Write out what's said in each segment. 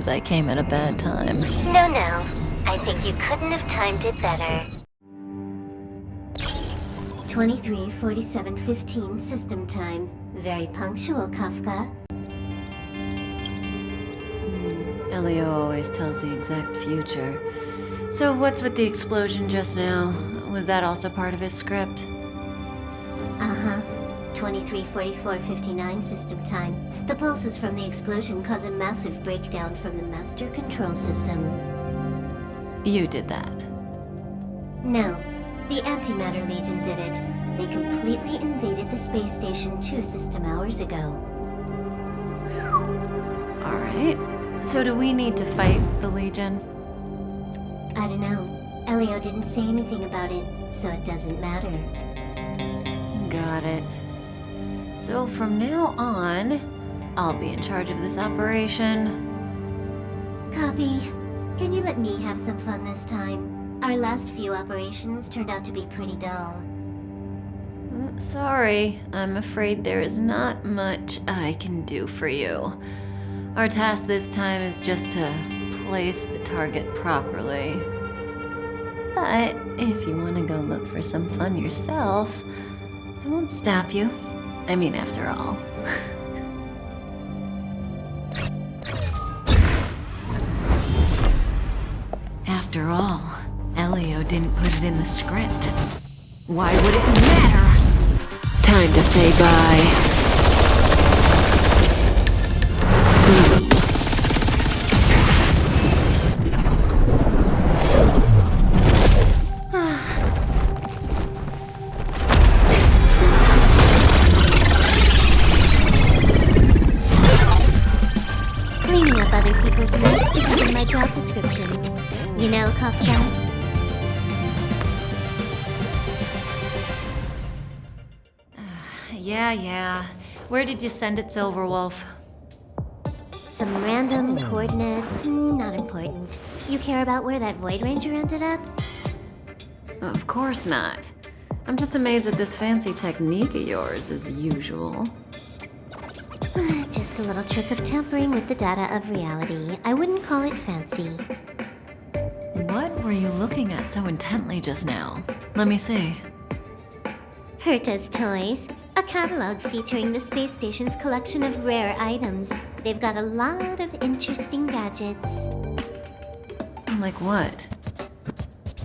Sometimes I came at a bad time. No. I think you couldn't have timed it better. 23:47:15 system time. Very punctual, Kafka. Elio always tells the exact future. So what's with the explosion just now? Was that also part of his script? Uh-huh. 23:44:59 system time. The pulses from the explosion cause a massive breakdown from the master control system. You did that. No, the Antimatter Legion did it. They completely invaded the space station 2 system hours ago. Alright. So do we need to fight the Legion? I don't know. Elio didn't say anything about it, so it doesn't matter. Got it. So from now on, I'll be in charge of this operation. Copy. Can you let me have some fun this time? Our last few operations turned out to be pretty dull. Sorry, I'm afraid there is not much I can do for you. Our task this time is just to place the target properly. But if you want to go look for some fun yourself, I won't stop you. I mean, after all. After all, Elio didn't put it in the script. Why would it matter? Time to say bye. Cleaning up other people's mess isn't in my job description. You know, Kafka? Yeah. Where did you send it, Silverwolf? Some random coordinates, not important. You care about where that Void Ranger ended up? Of course not. I'm just amazed at this fancy technique of yours, as usual. Just a little trick of tampering with the data of reality. I wouldn't call it fancy. What were you looking at so intently just now? Let me see. Herta's Toys, a catalog featuring the space station's collection of rare items. They've got a lot of interesting gadgets. Like what?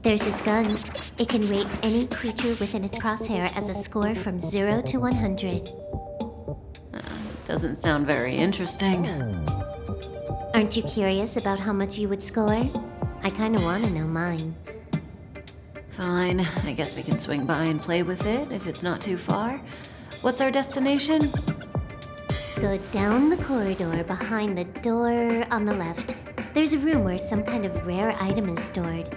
There's this gun. It can rate any creature within its crosshair as a score from 0 to 100. Doesn't sound very interesting. Aren't you curious about how much you would score? I kinda wanna know mine. Fine, I guess we can swing by and play with it if it's not too far. What's our destination? Go down the corridor behind the door on the left. There's a room where some kind of rare item is stored.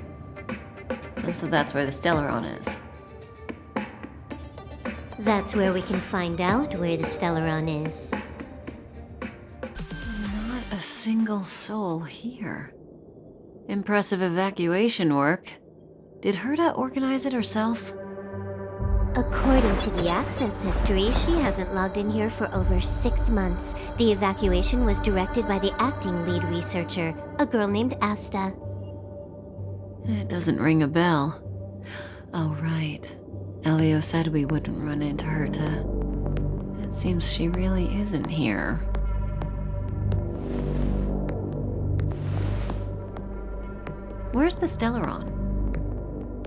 So that's where the Stellaron is. That's where we can find out where the Stellaron is. Not a single soul here. Impressive evacuation work. Did Herta organize it herself? According to the access history, she hasn't logged in here for over 6 months. The evacuation was directed by the acting lead researcher, a girl named Asta. It doesn't ring a bell. Oh, right. Elio said we wouldn't run into Herta. It seems she really isn't here. Where's the Stellaron?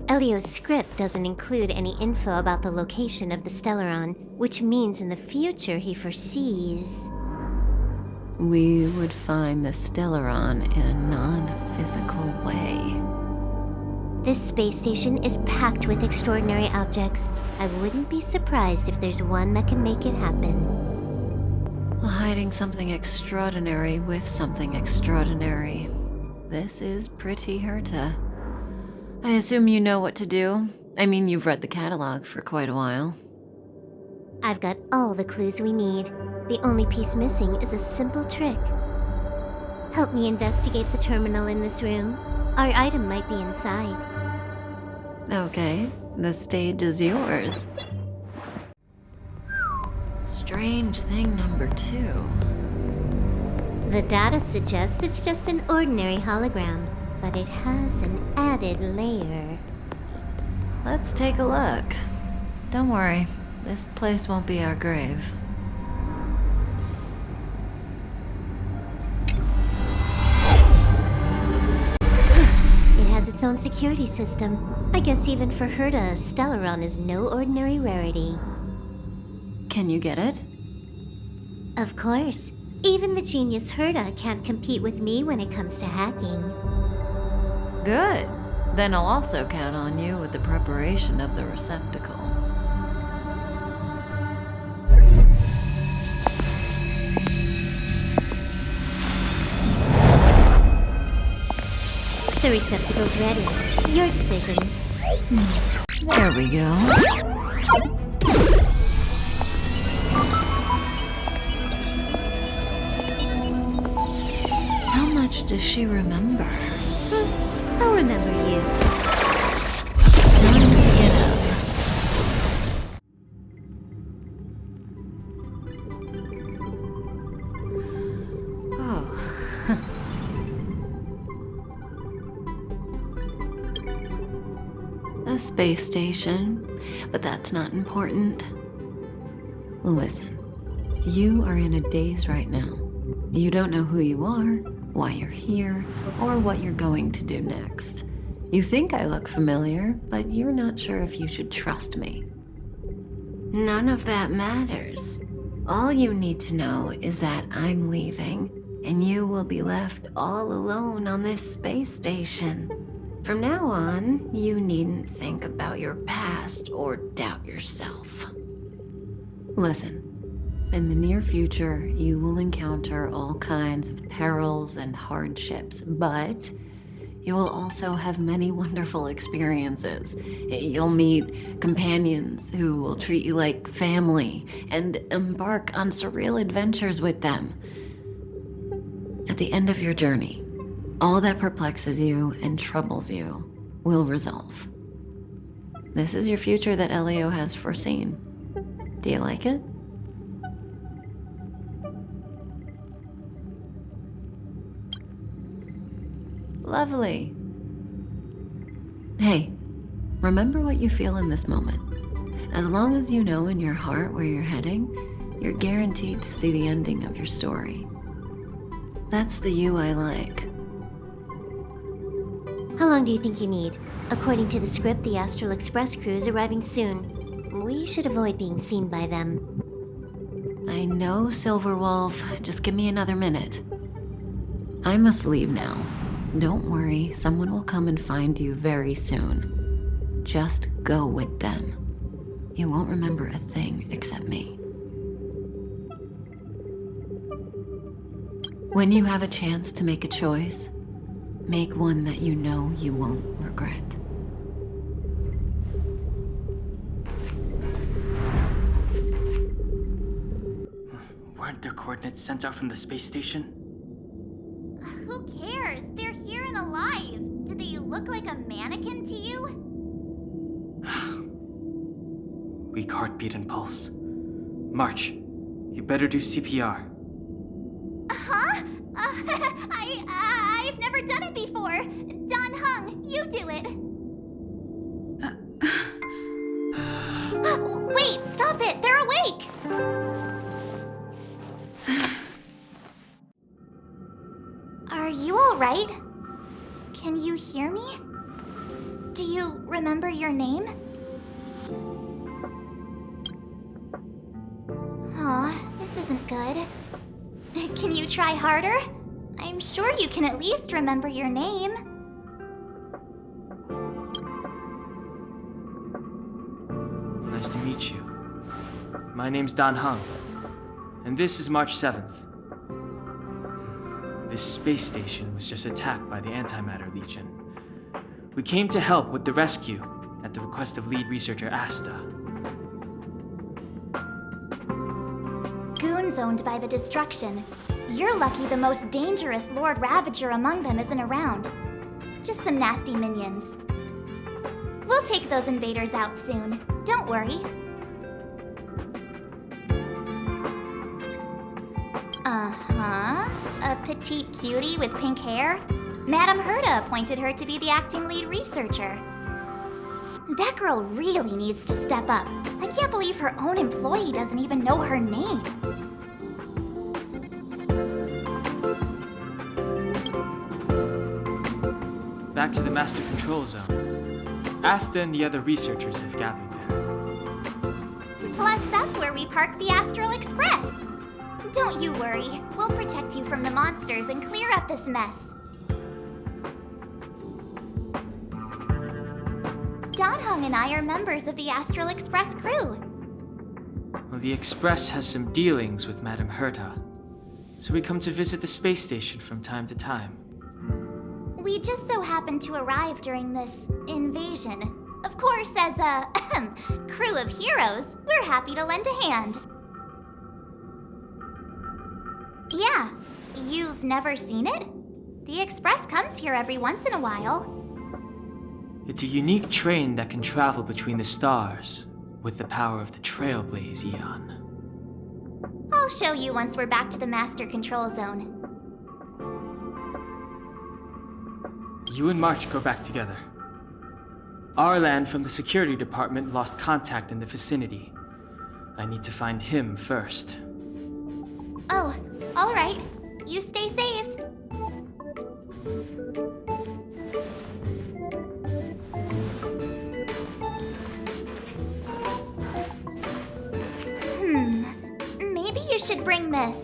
Elio's script doesn't include any info about the location of the Stellaron, which means in the future he foresees... We would find the Stellaron in a non-physical way. This space station is packed with extraordinary objects. I wouldn't be surprised if there's one that can make it happen. Hiding something extraordinary with something extraordinary. This is pretty Herta. I assume you know what to do. I mean, you've read the catalog for quite a while. I've got all the clues we need. The only piece missing is a simple trick. Help me investigate the terminal in this room. Our item might be inside. Okay, the stage is yours. Strange thing number 2. The data suggests it's just an ordinary hologram, but it has an added layer. Let's take a look. Don't worry, this place won't be our grave. It has its own security system. I guess even for Herta, Stellaron is no ordinary rarity. Can you get it? Of course. Even the genius Herta can't compete with me when it comes to hacking. Good. Then I'll also count on you with the preparation of the receptacle. The receptacle's ready. Your decision. There we go. How much does she remember? I'll remember you. Time to get up. Oh. A space station, but that's not important. Listen, you are in a daze right now. You don't know who you are, why you're here, or what you're going to do next. You think I look familiar, but you're not sure if you should trust me. None of that matters. All you need to know is that I'm leaving, and you will be left all alone on this space station. From now on, you needn't think about your past or doubt yourself. Listen. In the near future, you will encounter all kinds of perils and hardships, but you will also have many wonderful experiences. You'll meet companions who will treat you like family and embark on surreal adventures with them. At the end of your journey, all that perplexes you and troubles you will resolve. This is your future that Elio has foreseen. Do you like it? Lovely. Hey, remember what you feel in this moment. As long as you know in your heart where you're heading, you're guaranteed to see the ending of your story. That's the you I like. How long do you think you need? According to the script, the Astral Express crew is arriving soon. We should avoid being seen by them. I know, Silverwolf. Just give me another minute. I must leave now. Don't worry, someone will come and find you very soon. Just go with them. You won't remember a thing except me. When you have a chance to make a choice, make one that you know you won't regret. Weren't their coordinates sent out from the space station? Who cares? They're here and alive. Do they look like a mannequin to you? Weak heartbeat and pulse. March, you better do CPR. Huh? I've never done it before. Don Hung, you do it. Wait, stop it! They're awake! Are you alright? Can you hear me? Do you remember your name? Aw, this isn't good. Can you try harder? I'm sure you can at least remember your name. Nice to meet you. My name's Don Hung, and this is March 7th. This space station was just attacked by the Antimatter Legion. We came to help with the rescue at the request of lead researcher Asta. Goons owned by the destruction. You're lucky the most dangerous Lord Ravager among them isn't around. Just some nasty minions. We'll take those invaders out soon. Don't worry. Uh-huh. A petite cutie with pink hair? Madame Herta appointed her to be the acting lead researcher. That girl really needs to step up. I can't believe her own employee doesn't even know her name. Back to the Master Control Zone. Asta and the other researchers have gathered there. Plus, that's where we parked the Astral Express. Don't you worry. We'll protect you from the monsters and clear up this mess. Donhung and I are members of the Astral Express crew. Well, the Express has some dealings with Madame Herta, so we come to visit the space station from time to time. We just so happened to arrive during this invasion. Of course, as a crew of heroes, we're happy to lend a hand. Yeah, you've never seen it? The Express comes here every once in a while. It's a unique train that can travel between the stars with the power of the Trailblaze Eon. I'll show you once we're back to the Master Control Zone. You and March go back together. Arlan from the security department lost contact in the vicinity. I need to find him first. Oh, all right. You stay safe. Maybe you should bring this.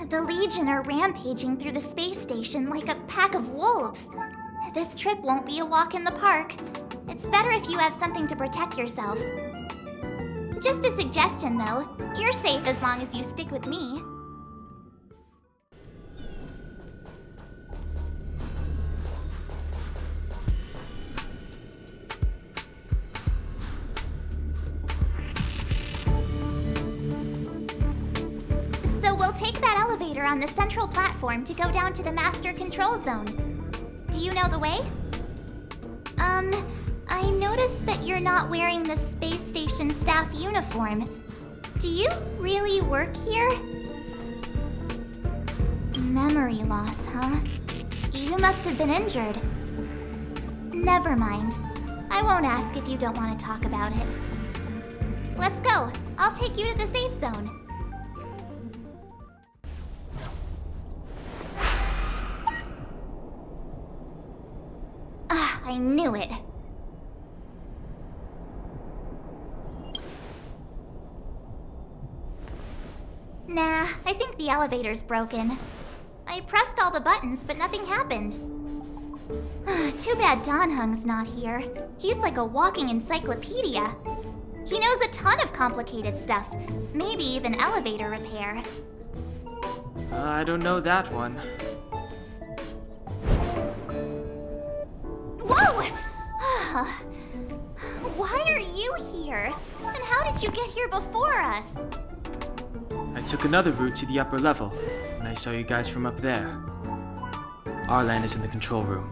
The Legion are rampaging through the space station like a pack of wolves. This trip won't be a walk in the park. It's better if you have something to protect yourself. Just a suggestion, though. You're safe as long as you stick with me. So we'll take that elevator on the central platform to go down to the Master Control Zone. Do you know the way? I noticed that you're not wearing the space station staff uniform. Do you really work here? Memory loss, huh? You must have been injured. Never mind. I won't ask if you don't want to talk about it. Let's go. I'll take you to the safe zone. Ah, I knew it. Nah, I think the elevator's broken. I pressed all the buttons, but nothing happened. Too bad Donhung's not here. He's like a walking encyclopedia. He knows a ton of complicated stuff, maybe even elevator repair. I don't know that one. Whoa! Why are you here? And how did you get here before us? I took another route to the upper level when I saw you guys from up there. Arlan is in the control room.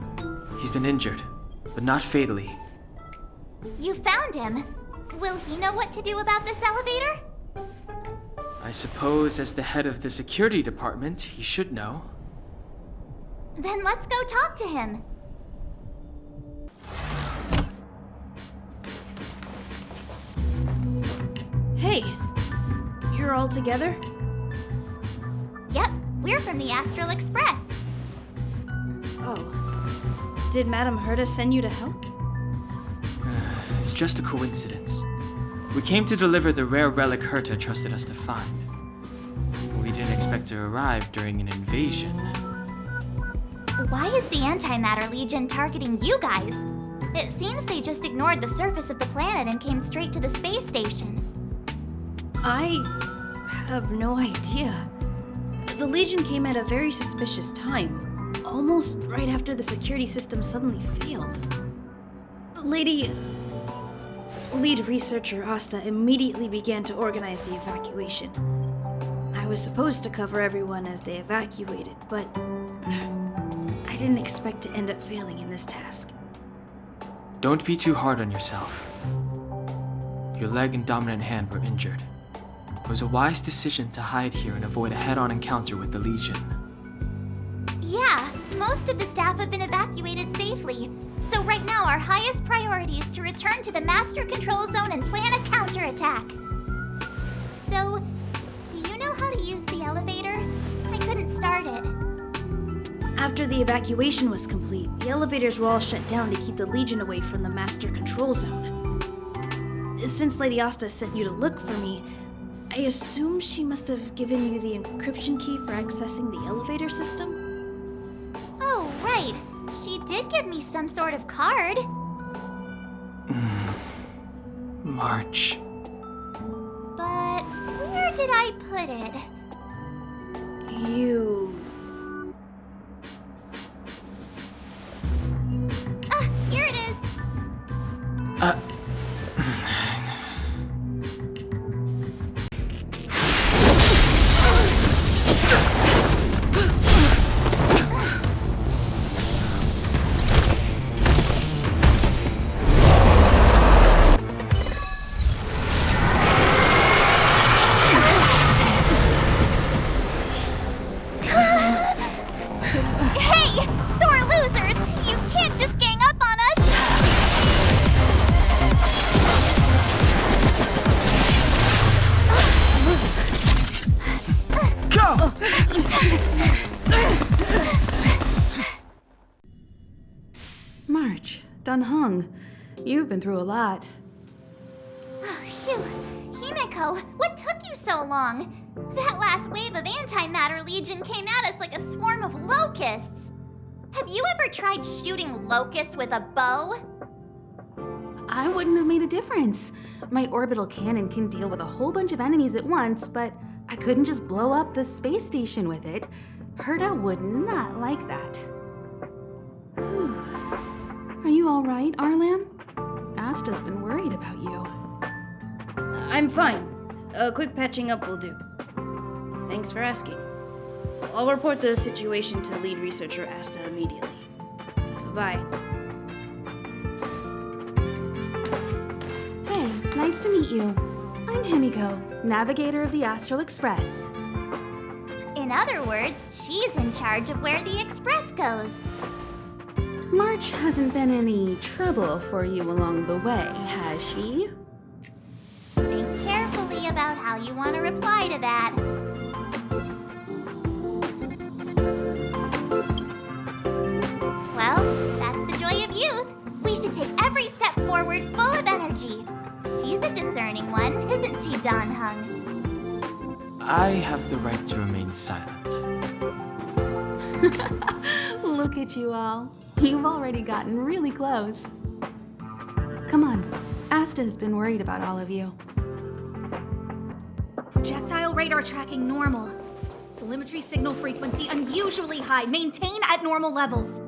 He's been injured, but not fatally. You found him. Will he know what to do about this elevator? I suppose as the head of the security department, he should know. Then let's go talk to him. Hey, you're all together? Yep, we're from the Astral Express. Oh. Did Madame Herta send you to help? It's just a coincidence. We came to deliver the rare relic Herta trusted us to find. We didn't expect to arrive during an invasion. Why is the Antimatter Legion targeting you guys? It seems they just ignored the surface of the planet and came straight to the space station. I have no idea. The Legion came at a very suspicious time, almost right after the security system suddenly failed. Lead researcher Asta immediately began to organize the evacuation. I was supposed to cover everyone as they evacuated, but I didn't expect to end up failing in this task. Don't be too hard on yourself. Your leg and dominant hand were injured. It was a wise decision to hide here and avoid a head-on encounter with the Legion. Yeah, most of the staff have been evacuated safely. So right now our highest priority is to return to the Master Control Zone and plan a counterattack. So, do you know how to use the elevator? I couldn't start it. After the evacuation was complete, the elevators were all shut down to keep the Legion away from the Master Control Zone. Since Lady Asta sent you to look for me, I assume she must have given you the encryption key for accessing the elevator system? Oh, right. She did give me some sort of card. March. But where did I put it? You... Ah, here it is. Hey, sore losers! You can't just gang up on us! Go! March, Dunhung, you've been through a lot. Phew. Himeko, what took you so long? That last wave of antimatter legion came at us like a swarm of locusts. Have you ever tried shooting locusts with a bow? I wouldn't have made a difference. My orbital cannon can deal with a whole bunch of enemies at once, but I couldn't just blow up the space station with it. Herta would not like that. Whew. Are you all right, Arlan? Asta's been worried about you. I'm fine. A quick patching up will do. Thanks for asking. I'll report the situation to lead researcher Asta immediately. Bye. Hey, nice to meet you. I'm Himiko, navigator of the Astral Express. In other words, she's in charge of where the express goes. March hasn't been any trouble for you along the way, has she? Think carefully about how you want to reply to that. Well, that's the joy of youth. We should take every step forward full of energy. She's a discerning one, isn't she, Donhung? I have the right to remain silent. Look at you all. You've already gotten really close. Come on. Asta has been worried about all of you. Projectile radar tracking normal. Telemetry signal frequency unusually high. Maintain at normal levels.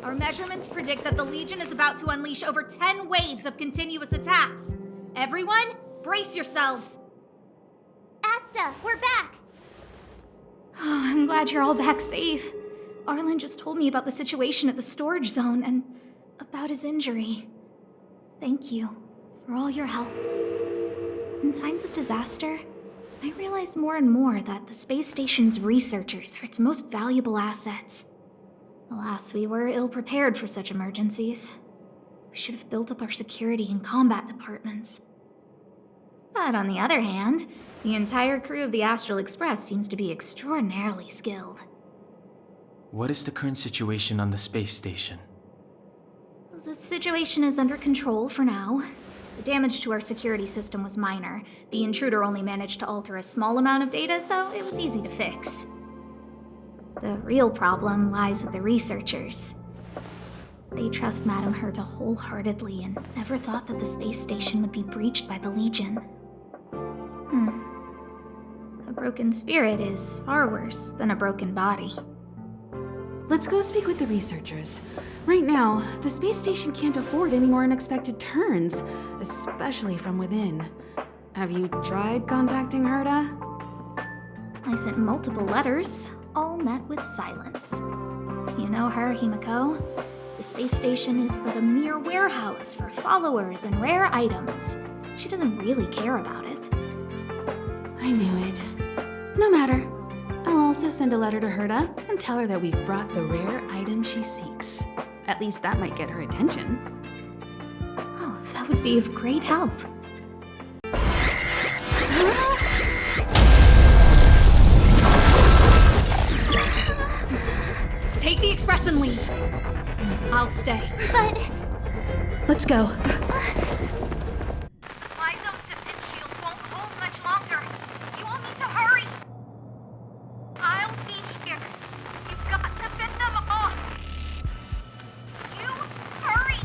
Our measurements predict that the Legion is about to unleash over 10 waves of continuous attacks. Everyone, brace yourselves. Asta, we're back. Oh, I'm glad you're all back safe. Arlen just told me about the situation at the storage zone and about his injury. Thank you for all your help. In times of disaster, I realize more and more that the space station's researchers are its most valuable assets. Alas, we were ill-prepared for such emergencies. We should have built up our security and combat departments. But on the other hand, the entire crew of the Astral Express seems to be extraordinarily skilled. What is the current situation on the space station? The situation is under control for now. The damage to our security system was minor. The intruder only managed to alter a small amount of data, so it was easy to fix. The real problem lies with the researchers. They trust Madame Herta wholeheartedly and never thought that the space station would be breached by the Legion. A broken spirit is far worse than a broken body. Let's go speak with the researchers. Right now, the space station can't afford any more unexpected turns, especially from within. Have you tried contacting Herta? I sent multiple letters, all met with silence. You know her, Himiko. The space station is but a mere warehouse for followers and rare items. She doesn't really care about it. I knew it. No matter. I'll also send a letter to Herta and tell her that we've brought the rare item she seeks. At least that might get her attention. Oh, that would be of great help. Take the express and leave. I'll stay. But Let's go. Supply zone's defense shield won't hold much longer. You all need to hurry. I'll be here. You've got to fend them off. You hurry.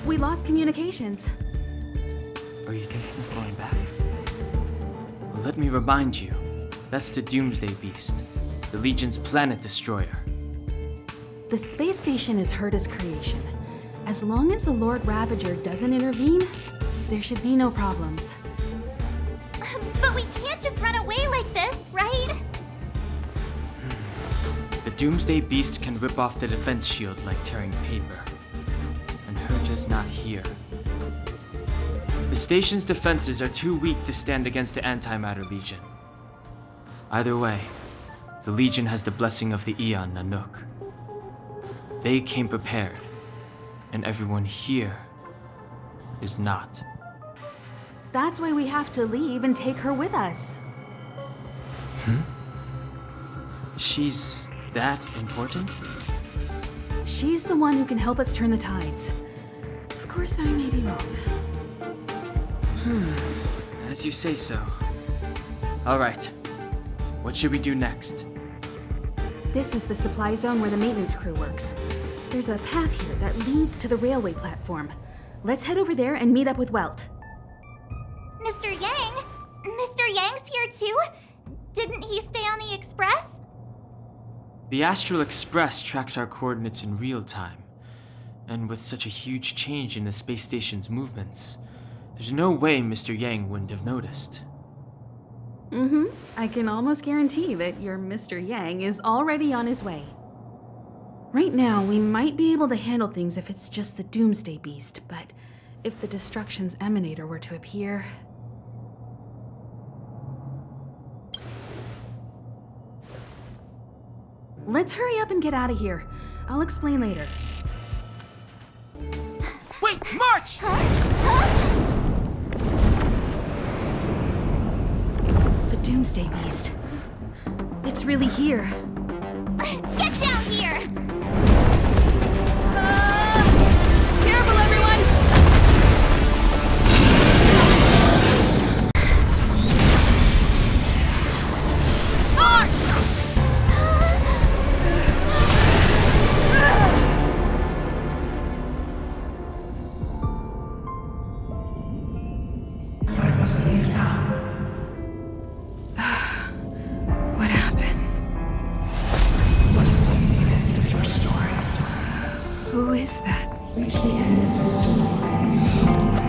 We lost communications. Are you thinking of going back? Well, let me remind you. That's the Doomsday Beast, the Legion's planet destroyer. The space station is Herta's creation. As long as the Lord Ravager doesn't intervene, there should be no problems. but we can't just run away like this, right? The Doomsday Beast can rip off the defense shield like tearing paper. And Herta's not here. The station's defenses are too weak to stand against the Antimatter Legion. Either way, the Legion has the blessing of the Aeon Nanook. They came prepared, and everyone here is not. That's why we have to leave and take her with us. She's that important? She's the one who can help us turn the tides. Of course, I may be wrong. As you say so. All right. What should we do next? This is the supply zone where the maintenance crew works. There's a path here that leads to the railway platform. Let's head over there and meet up with Welt. Mr. Yang? Mr. Yang's here too? Didn't he stay on the express? The Astral Express tracks our coordinates in real time. And with such a huge change in the space station's movements, there's no way Mr. Yang wouldn't have noticed. I can almost guarantee that your Mr. Yang is already on his way. Right now, we might be able to handle things if it's just the Doomsday Beast, but if the Destruction's Emanator were to appear... Let's hurry up and get out of here. I'll explain later. Wait, March! The Doomsday Beast. It's really here. Get down here! Careful, everyone! I must leave now. What happened? Must see the end of your story. Who is that? Reach the end of this story.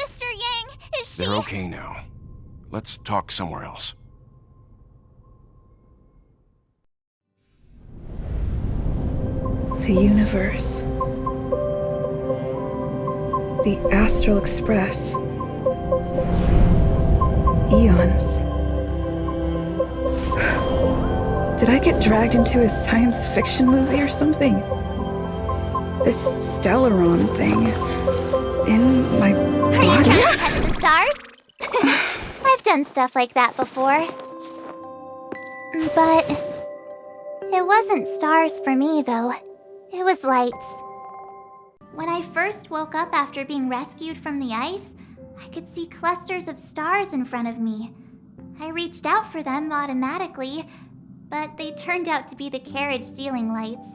Mr. Yang, is she... They're okay now. Let's talk somewhere else. The universe. The Astral Express. Eons. Did I get dragged into a science fiction movie or something? This Stellaron thing in my Are you body? trying to touch the stars? I've done stuff like that before. But it wasn't stars for me, though. It was lights. When I first woke up after being rescued from the ice, I could see clusters of stars in front of me. I reached out for them automatically, but they turned out to be the carriage ceiling lights.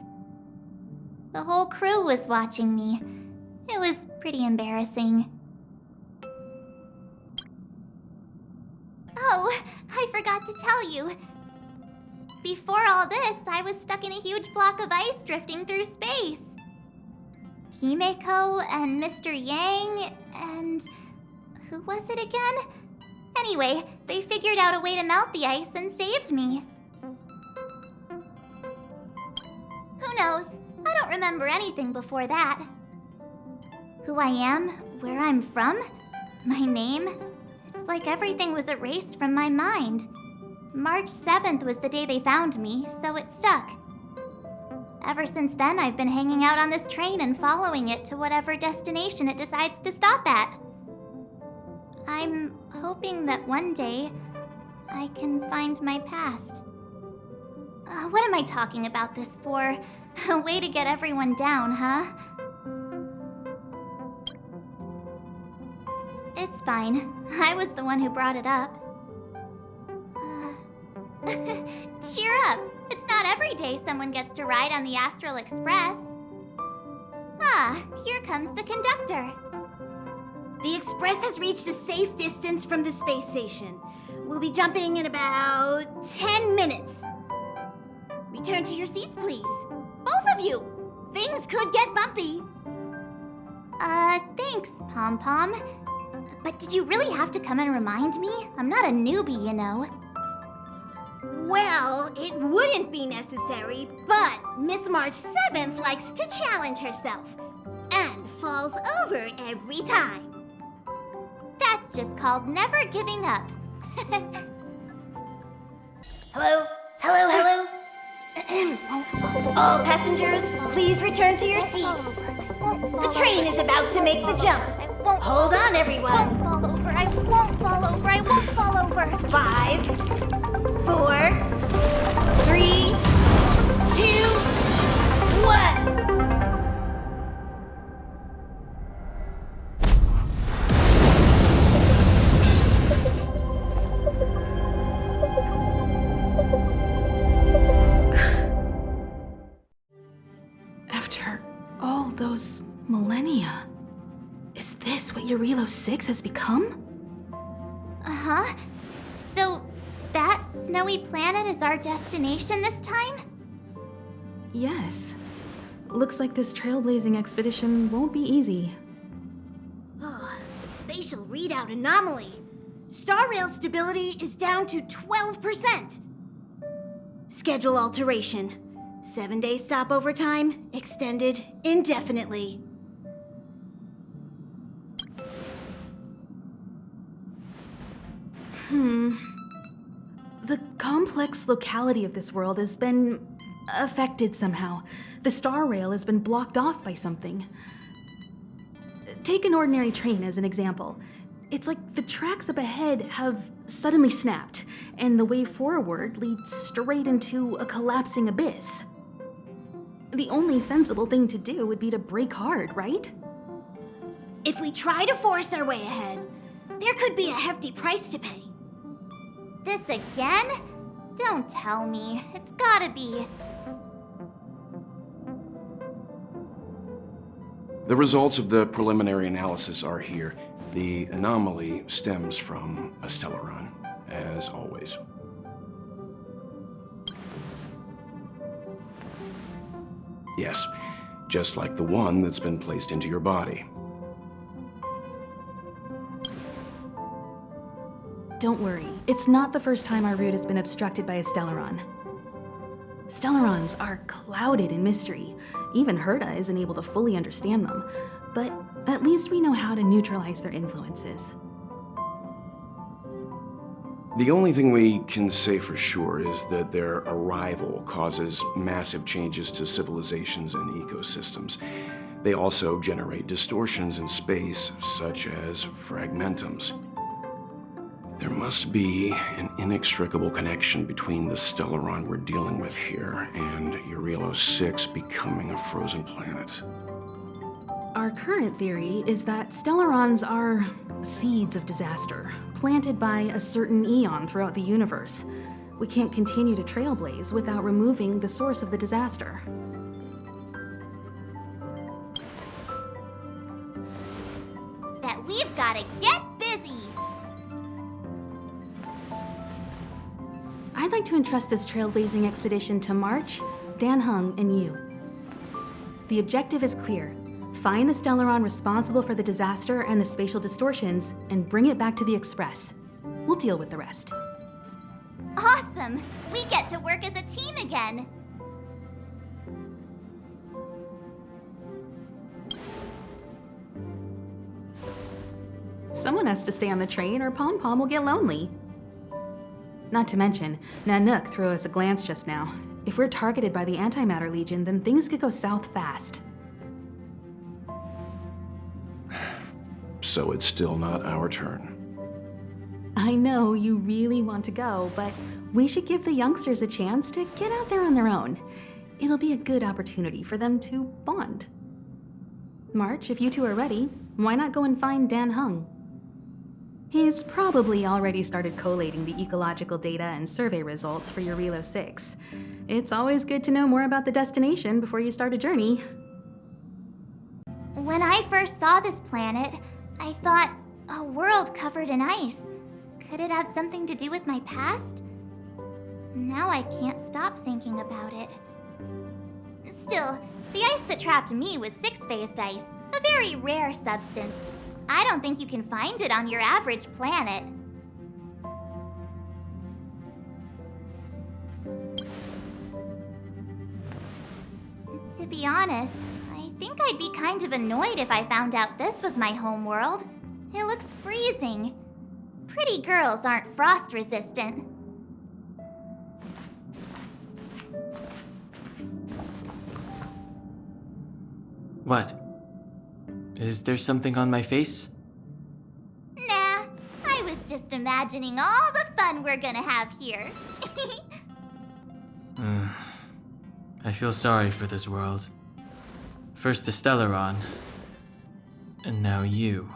The whole crew was watching me. It was pretty embarrassing. Oh, I forgot to tell you. Before all this, I was stuck in a huge block of ice drifting through space. Himeko and Mr. Yang and... who was it again? Anyway, they figured out a way to melt the ice and saved me. Who knows? I don't remember anything before that. Who I am, where I'm from, my name, it's like everything was erased from my mind. March 7th was the day they found me, so it stuck. Ever since then, I've been hanging out on this train and following it to whatever destination it decides to stop at. I'm hoping that one day I can find my past. What am I talking about this for? A way to get everyone down, huh? It's fine. I was the one who brought it up. Cheer up! It's not every day someone gets to ride on the Astral Express. Ah, here comes the conductor. The Express has reached a safe distance from the space station. We'll be jumping in about 10 minutes. Return to your seats, please. Both of you! Things could get bumpy. Thanks, Pom Pom. But did you really have to come and remind me? I'm not a newbie, you know. Well, it wouldn't be necessary, but Miss March 7th likes to challenge herself and falls over every time. That's just called never giving up. Hello? Hello, hello? All passengers, please return to your seats. The train is about to make the jump. Hold on, everyone. I won't fall over. I won't fall over. I won't fall over. 5, 4, 3, 2, 1. After all those millennia, is this what Eurilo 6 has become? Uh-huh. So, that snowy planet is our destination this time? Yes. Looks like this trailblazing expedition won't be easy. Oh, spatial readout anomaly. Star rail stability is down to 12%. Schedule alteration. 7-day stopover time extended indefinitely. The complex locality of this world has been affected somehow. The star rail has been blocked off by something. Take an ordinary train as an example. It's like the tracks up ahead have suddenly snapped, and the way forward leads straight into a collapsing abyss. The only sensible thing to do would be to brake hard, right? If we try to force our way ahead, there could be a hefty price to pay. This again? Don't tell me. It's gotta be. The results of the preliminary analysis are here. The anomaly stems from a stellaron, as always. Yes, just like the one that's been placed into your body. Don't worry, it's not the first time our route has been obstructed by a stellaron. Stellarons are clouded in mystery. Even Herta isn't able to fully understand them, but at least we know how to neutralize their influences. The only thing we can say for sure is that their arrival causes massive changes to civilizations and ecosystems. They also generate distortions in space, such as fragmentums. There must be an inextricable connection between the stellaron we're dealing with here and Eurilo 6 becoming a frozen planet. Our current theory is that stellarons are seeds of disaster, planted by a certain eon throughout the universe. We can't continue to trailblaze without removing the source of the disaster. We've gotta get busy! I'd like to entrust this trailblazing expedition to March, Dan Hung, and you. The objective is clear. Find the Stellaron responsible for the disaster and the spatial distortions, and bring it back to the Express. We'll deal with the rest. Awesome! We get to work as a team again! Someone has to stay on the train or Pom Pom will get lonely. Not to mention, Nanook threw us a glance just now. If we're targeted by the Antimatter Legion, then things could go south fast. So it's still not our turn. I know you really want to go, but we should give the youngsters a chance to get out there on their own. It'll be a good opportunity for them to bond. March, if you two are ready, why not go and find Dan Hung? He's probably already started collating the ecological data and survey results for your Relo 6. It's always good to know more about the destination before you start a journey. When I first saw this planet, I thought, a world covered in ice. Could it have something to do with my past? Now I can't stop thinking about it. Still, the ice that trapped me was six-phased ice, a very rare substance. I don't think you can find it on your average planet. To be honest, I think I'd be kind of annoyed if I found out this was my home world. It looks freezing. Pretty girls aren't frost resistant. What? Is there something on my face? Nah, I was just imagining all the fun we're gonna have here. I feel sorry for this world. First the Stellaron, and now you.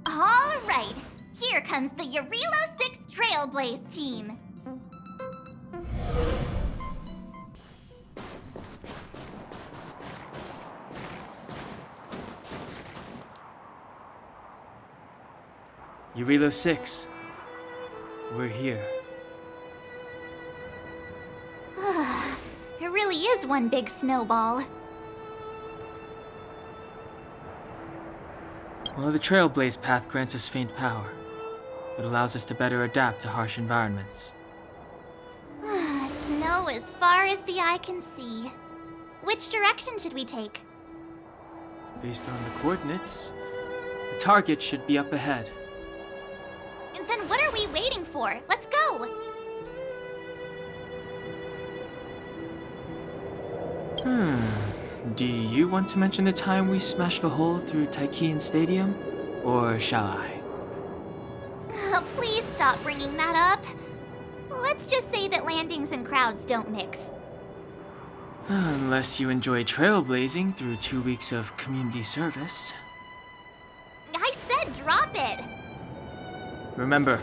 All right, here comes the Relo 6 Trailblaze team. Relo 6. We're here. It really is one big snowball. Well, the Trailblaze path grants us faint power. It allows us to better adapt to harsh environments. Snow as far as the eye can see. Which direction should we take? Based on the coordinates, the target should be up ahead. Then what are we waiting for? Let's go! Do you want to mention the time we smashed a hole through Taikian Stadium? Or shall I? Please stop bringing that up. Let's just say that landings and crowds don't mix. Unless you enjoy trailblazing through 2 weeks of community service. I said drop it! Remember,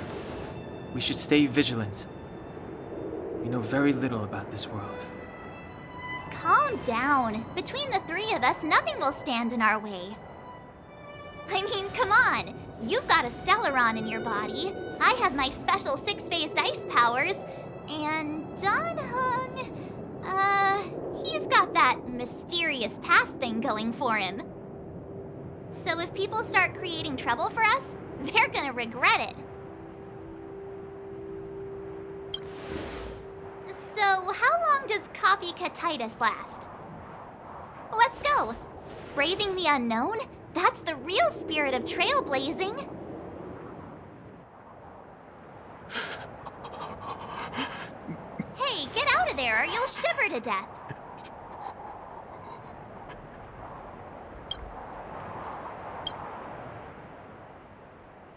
we should stay vigilant. We know very little about this world. Calm down. Between the three of us, nothing will stand in our way. I mean, come on. You've got a Stellaron in your body. I have my special six-phased ice powers. And Dan Hung, he's got that mysterious past thing going for him. So if people start creating trouble for us, they're gonna regret it. So, how long does copycatitis last? Let's go. Braving the unknown? That's the real spirit of trailblazing. Hey, get out of there or you'll shiver to death.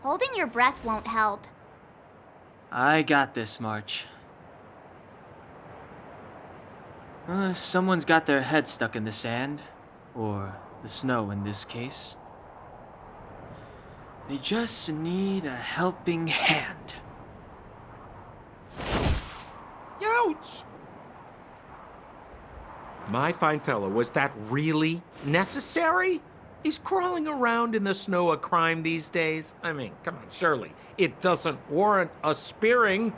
Holding your breath won't help. I got this, March. Someone's got their head stuck in the sand, or the snow in this case. They just need a helping hand. Ouch! My fine fellow, was that really necessary? Is crawling around in the snow a crime these days? I mean, come on, surely. It doesn't warrant a spearing.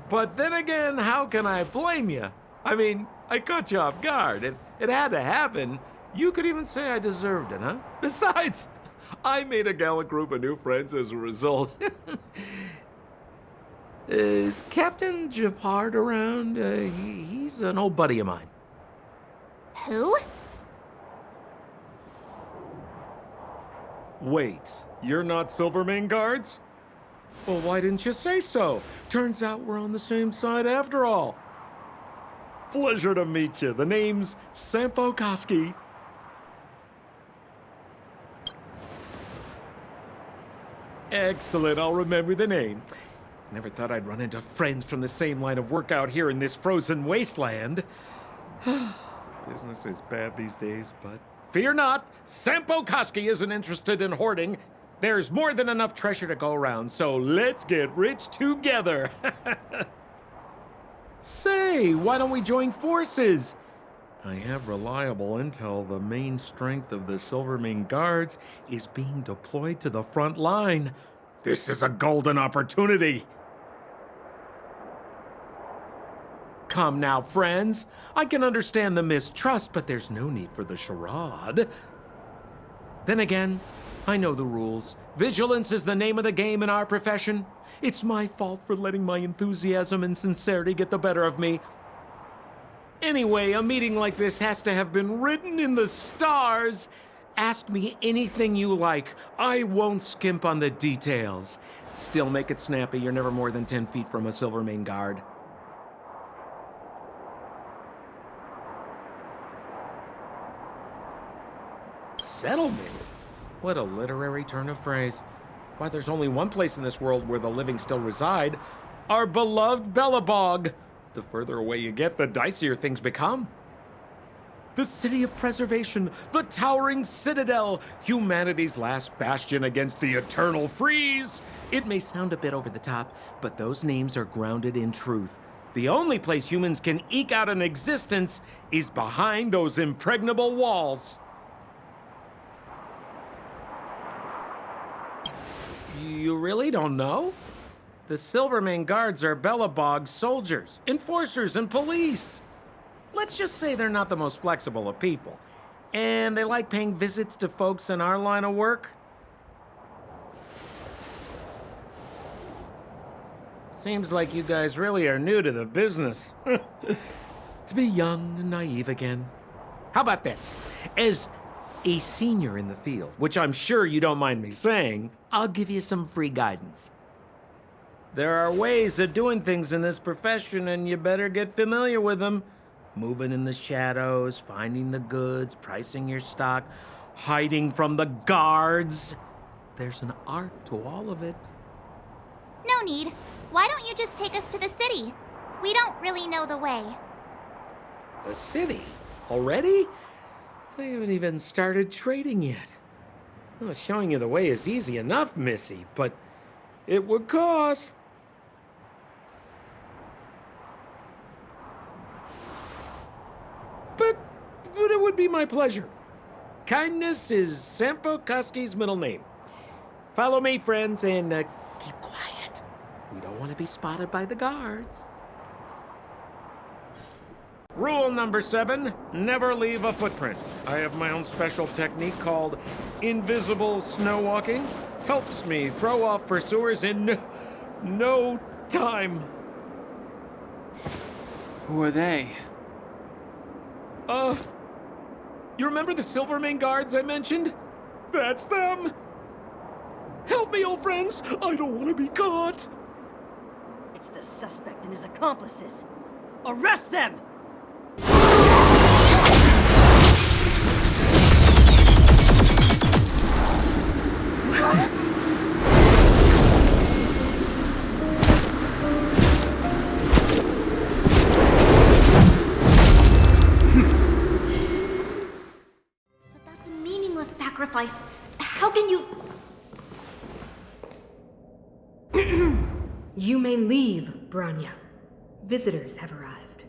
But then again, how can I blame you? I mean, I caught you off guard. It had to happen. You could even say I deserved it, huh? Besides, I made a gallant group of new friends as a result. Is Captain Japard around? He's an old buddy of mine. Who? Wait, you're not Silvermane guards? Well, why didn't you say so? Turns out we're on the same side after all. Pleasure to meet you. The name's Sampo Koski. Excellent, I'll remember the name. Never thought I'd run into friends from the same line of work out here in this frozen wasteland. Business is bad these days, but fear not. Sampo Koski isn't interested in hoarding. There's more than enough treasure to go around, so let's get rich together. Say, why don't we join forces? I have reliable intel the main strength of the Silvermane Guards is being deployed to the front line. This is a golden opportunity. Come now, friends. I can understand the mistrust, but there's no need for the charade. Then again, I know the rules. Vigilance is the name of the game in our profession. It's my fault for letting my enthusiasm and sincerity get the better of me. Anyway, a meeting like this has to have been written in the stars. Ask me anything you like. I won't skimp on the details. Still make it snappy. You're never more than 10 feet from a Silvermane guard. Settlement? What a literary turn of phrase. Why, there's only one place in this world where the living still reside. Our beloved Bellabog. The further away you get, the dicier things become. The city of preservation, the towering citadel, humanity's last bastion against the eternal freeze. It may sound a bit over the top, but those names are grounded in truth. The only place humans can eke out an existence is behind those impregnable walls. You really don't know? The Silvermane Guards are Bellabog's soldiers, enforcers, and police. Let's just say they're not the most flexible of people. And they like paying visits to folks in our line of work. Seems like you guys really are new to the business. To be young and naive again. How about this? As a senior in the field, which I'm sure you don't mind me saying, I'll give you some free guidance. There are ways of doing things in this profession, and you better get familiar with them. Moving in the shadows, finding the goods, pricing your stock, hiding from the guards. There's an art to all of it. No need. Why don't you just take us to the city? We don't really know the way. The city? Already? I haven't even started trading yet. Well, showing you the way is easy enough, Missy, but it would cost. But it would be my pleasure. Kindness is Sampo Koski's middle name. Follow me, friends, and keep quiet. We don't want to be spotted by the guards. Rule number 7, never leave a footprint. I have my own special technique called invisible snow walking. Helps me throw off pursuers in no time. Who are they? You remember the Silvermane Guards I mentioned? That's them! Help me, old friends! I don't want to be caught! It's the suspect and his accomplices. Arrest them! That's a meaningless sacrifice. How can you... You may leave, Branya. Visitors have arrived.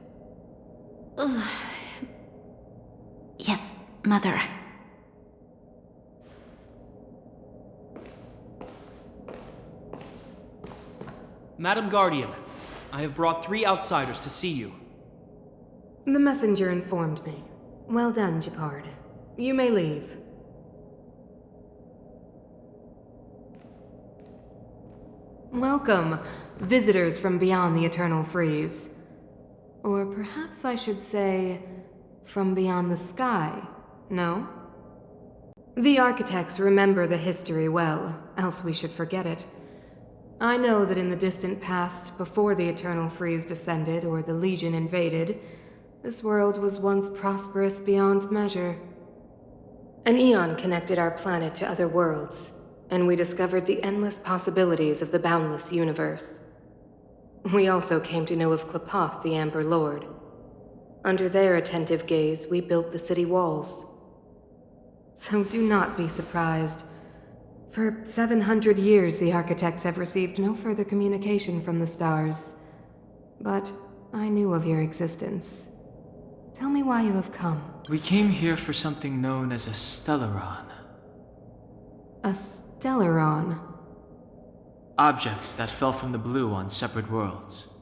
Yes, Mother. Madam Guardian, I have brought 3 outsiders to see you. The messenger informed me. Well done, Gepard. You may leave. Welcome, visitors from beyond the Eternal Freeze. Or perhaps I should say, from beyond the sky, no? The architects remember the history well, else we should forget it. I know that in the distant past, before the Eternal Freeze descended or the Legion invaded, this world was once prosperous beyond measure. An eon connected our planet to other worlds, and we discovered the endless possibilities of the boundless universe. We also came to know of Klapoth, the Amber Lord. Under their attentive gaze, we built the city walls. So do not be surprised. For 700 years, the architects have received no further communication from the stars. But I knew of your existence. Tell me why you have come. We came here for something known as a Stellaron. A Stellaron? Objects that fell from the blue on separate worlds.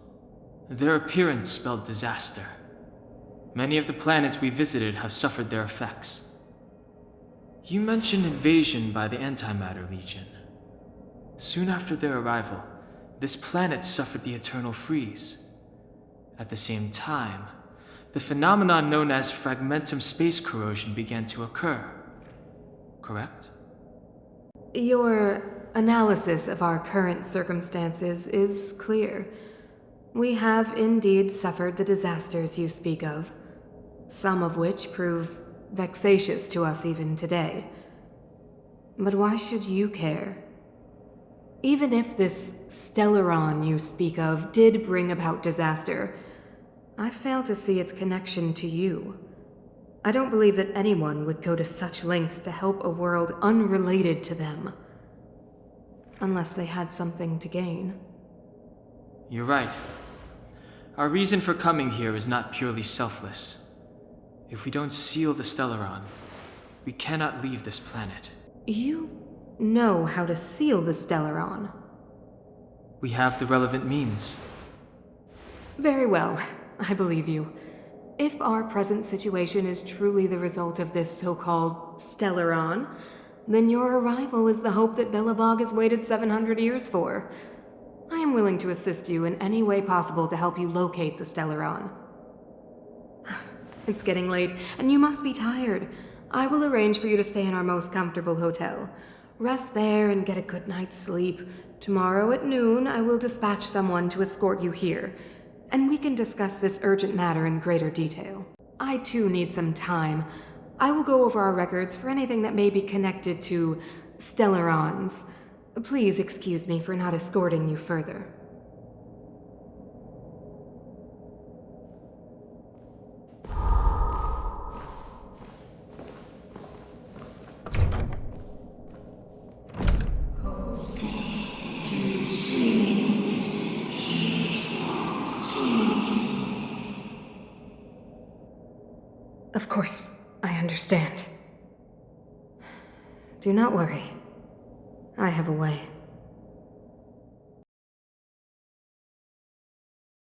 Their appearance spelled disaster. Many of the planets we visited have suffered their effects. You mentioned invasion by the Antimatter Legion. Soon after their arrival, this planet suffered the Eternal Freeze. At the same time, the phenomenon known as fragmentum space corrosion began to occur. Correct? Your analysis of our current circumstances is clear. We have indeed suffered the disasters you speak of, some of which prove vexatious to us even today. But why should you care? Even if this Stellaron you speak of did bring about disaster, I fail to see its connection to you. I don't believe that anyone would go to such lengths to help a world unrelated to them. Unless they had something to gain. You're right. Our reason for coming here is not purely selfless. If we don't seal the Stellaron, we cannot leave this planet. You know how to seal the Stellaron. We have the relevant means. Very well, I believe you. If our present situation is truly the result of this so-called Stellaron, then your arrival is the hope that Belobog has waited 700 years for. I am willing to assist you in any way possible to help you locate the Stellaron. It's getting late, and you must be tired. I will arrange for you to stay in our most comfortable hotel. Rest there and get a good night's sleep. Tomorrow at noon, I will dispatch someone to escort you here, and we can discuss this urgent matter in greater detail. I too need some time. I will go over our records for anything that may be connected to Stellarons. Please excuse me for not escorting you further. Of course, I understand. Do not worry. I have a way.